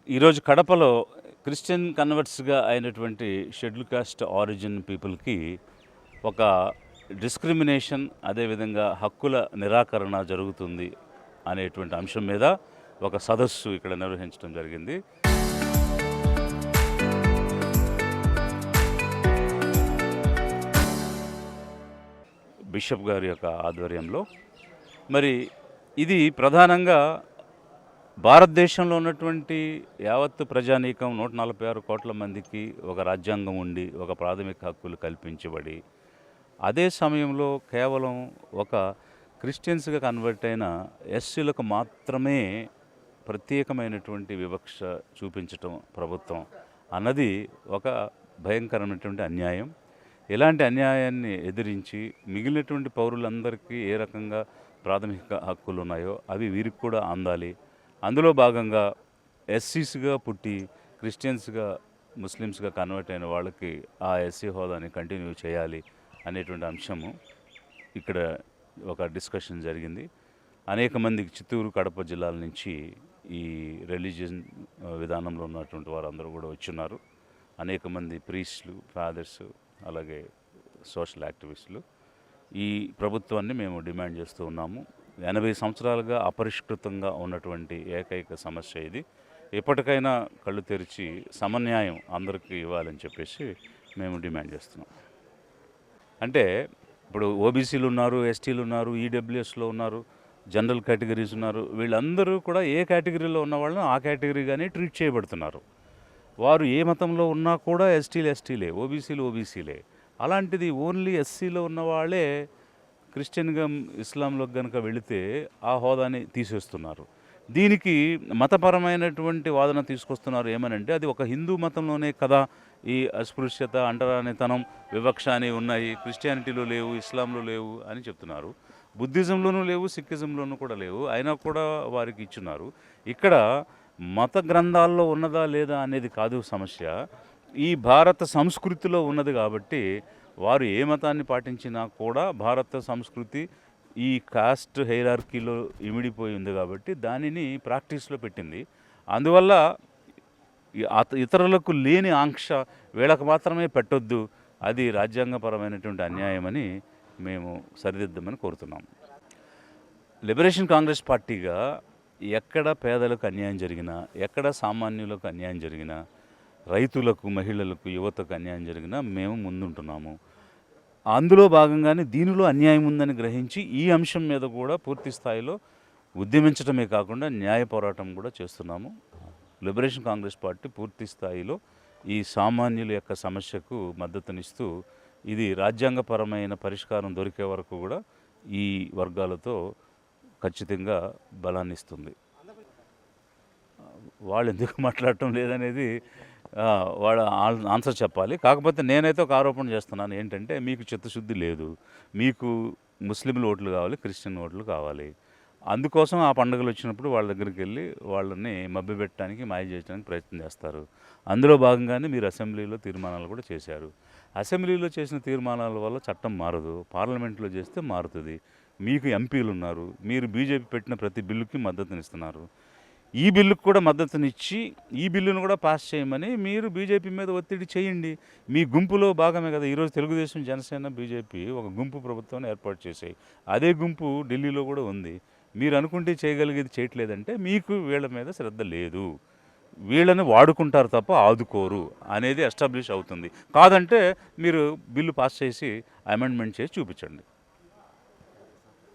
ఈరోజు కడపలో క్రిస్టియన్ కన్వర్ట్స్గా అయినటువంటి షెడ్యూల్ కాస్ట్ ఆరిజిన్ పీపుల్కి ఒక డిస్క్రిమినేషన్, అదేవిధంగా హక్కుల నిరాకరణ జరుగుతుంది అనేటువంటి అంశం మీద ఒక సదస్సు ఇక్కడ నిర్వహించడం జరిగింది. బిషప్ గారి యొక్క ఆధ్వర్యంలో మరి ఇది ప్రధానంగా భారతదేశంలో ఉన్నటువంటి యావత్తు ప్రజానీకం 146 కోట్ల మందికి ఒక రాజ్యాంగం ఉండి, ఒక ప్రాథమిక హక్కులు కల్పించబడి, అదే సమయంలో కేవలం ఒక క్రిస్టియన్స్గా కన్వర్ట్ అయిన ఎస్సీలకు మాత్రమే ప్రత్యేకమైనటువంటి వివక్ష చూపించటం ప్రభుత్వం అన్నది ఒక భయంకరమైనటువంటి అన్యాయం. ఇలాంటి అన్యాయాన్ని ఎదిరించి మిగిలినటువంటి పౌరులందరికీ ఏ రకంగా ప్రాథమిక హక్కులు ఉన్నాయో అవి వీరికి కూడా అందాలి. అందులో భాగంగా ఎస్సీస్గా పుట్టి క్రిస్టియన్స్గా, ముస్లిమ్స్గా కన్వర్ట్ అయిన వాళ్ళకి ఆ ఎస్సీ హోదాని కంటిన్యూ చేయాలి అనేటువంటి అంశము ఇక్కడ ఒక డిస్కషన్ జరిగింది. అనేక మందికి చిత్తూరు, కడప జిల్లాల నుంచి ఈ రిలీజియన్ విధానంలో ఉన్నటువంటి వారందరూ కూడా వచ్చున్నారు. అనేక మంది ప్రీస్టులు, ఫాదర్స్, అలాగే సోషల్ యాక్టివిస్టులు. ఈ ప్రభుత్వాన్ని మేము డిమాండ్ చేస్తూ ఉన్నాము. 80 సంవత్సరాలుగా అపరిష్కృతంగా ఉన్నటువంటి ఏకైక సమస్య ఇది. ఎప్పటికైనా కళ్ళు తెరిచి సమన్యాయం అందరికీ ఇవ్వాలని చెప్పేసి మేము డిమాండ్ చేస్తున్నాం. అంటే ఇప్పుడు ఓబీసీలు ఉన్నారు, ఎస్టీలు ఉన్నారు, ఈడబ్ల్యూఎస్లో ఉన్నారు, జనరల్ కేటగిరీస్ ఉన్నారు. వీళ్ళందరూ కూడా ఏ కేటగిరీలో ఉన్న వాళ్ళని ఆ కేటగిరీగానే ట్రీట్ చేయబడుతున్నారు. వారు ఏ మతంలో ఉన్నా కూడా ఎస్టీలే, ఓబీసీలే. అలాంటిది ఓన్లీ ఎస్సీలో ఉన్న వాళ్ళే క్రిస్టియన్గా, ఇస్లాంలోకి కనుక వెళితే ఆ హోదాని తీసేస్తున్నారు. దీనికి మతపరమైనటువంటి వాదన తీసుకొస్తున్నారు. ఏమనంటే అది ఒక హిందూ మతంలోనే కదా ఈ అస్పృశ్యత, అంటరానితనం, వివక్ష అనేవి ఉన్నాయి, క్రిస్టియానిటీలో లేవు, ఇస్లాంలో లేవు అని చెప్తున్నారు. బుద్ధిజంలోనూ లేవు, సిక్కిజంలోనూ కూడా లేవు, అయినా కూడా వారికి ఇచ్చున్నారు. ఇక్కడ మత గ్రంథాల్లో ఉన్నదా లేదా అనేది కాదు సమస్య, ఈ భారత సంస్కృతిలో ఉన్నది. కాబట్టి వారు ఏ మతాన్ని పాటించినా కూడా భారత సంస్కృతి ఈ కాస్ట్ హైరార్కీలో ఇమిడిపోయి ఉంది కాబట్టి దానిని ప్రాక్టీస్లో పెట్టింది. అందువల్ల ఇతరులకు లేని ఆంక్ష వీళ్ళకు మాత్రమే పెట్టొద్దు, అది రాజ్యాంగపరమైనటువంటి అన్యాయమని మేము సరిదిద్దమని కోరుతున్నాం. లిబరేషన్ కాంగ్రెస్ పార్టీగా ఎక్కడ పేదలకు అన్యాయం జరిగినా, ఎక్కడ సామాన్యులకు అన్యాయం జరిగినా, రైతులకు, మహిళలకు, యువతకు అన్యాయం జరిగినా మేము ముందుంటున్నాము. అందులో భాగంగానే దీనిలో అన్యాయం ఉందని గ్రహించి ఈ అంశం మీద కూడా పూర్తి స్థాయిలో ఉద్యమించడమే కాకుండా న్యాయ పోరాటం కూడా చేస్తున్నాము. లిబరేషన్ కాంగ్రెస్ పార్టీ పూర్తి స్థాయిలో ఈ సామాన్యుల యొక్క సమస్యకు మద్దతునిస్తూ ఇది రాజ్యాంగపరమైన పరిష్కారం దొరికే వరకు కూడా ఈ వర్గాలతో ఖచ్చితంగా బలాన్ని ఇస్తుంది. వాళ్ళు ఎందుకు మాట్లాడటం లేదనేది వాళ్ళ ఆన్సర్ చెప్పాలి. కాకపోతే నేనైతే ఒక ఆరోపణ చేస్తున్నాను. ఏంటంటే మీకు చిత్తశుద్ధి లేదు, మీకు ముస్లింల ఓట్లు కావాలి, క్రిస్టియన్ ఓట్లు కావాలి. అందుకోసం ఆ పండుగలు వచ్చినప్పుడు వాళ్ళ దగ్గరికి వెళ్ళి వాళ్ళని మభ్యపెట్టడానికి, మాయ చేయడానికి ప్రయత్నం చేస్తారు. అందులో భాగంగానే మీరు అసెంబ్లీలో తీర్మానాలు కూడా చేశారు. అసెంబ్లీలో చేసిన తీర్మానాల వల్ల చట్టం మారదు, పార్లమెంట్లో చేస్తే మారుతుంది. మీకు ఎంపీలు ఉన్నారు, మీరు బీజేపీ పెట్టిన ప్రతి బిల్లుకి మద్దతునిస్తున్నారు. ఈ బిల్లుకు కూడా మద్దతునిచ్చి ఈ బిల్లును కూడా పాస్ చేయమని మీరు బీజేపీ మీద ఒత్తిడి చేయండి. మీ గుంపులో భాగమే కదా ఈరోజు తెలుగుదేశం, జనసేన, బీజేపీ ఒక గుంపు ప్రభుత్వాన్ని ఏర్పాటు చేశాయి. అదే గుంపు ఢిల్లీలో కూడా ఉంది. మీరు అనుకుంటే చేయగలిగేది చేయట్లేదంటే మీకు వీళ్ళ మీద శ్రద్ధ లేదు, వీళ్ళని వాడుకుంటారు తప్ప ఆదుకోరు అనేది ఎస్టాబ్లిష్ అవుతుంది. కాదంటే మీరు బిల్లు పాస్ చేసి అమెండ్మెంట్ చేసి చూపించండి.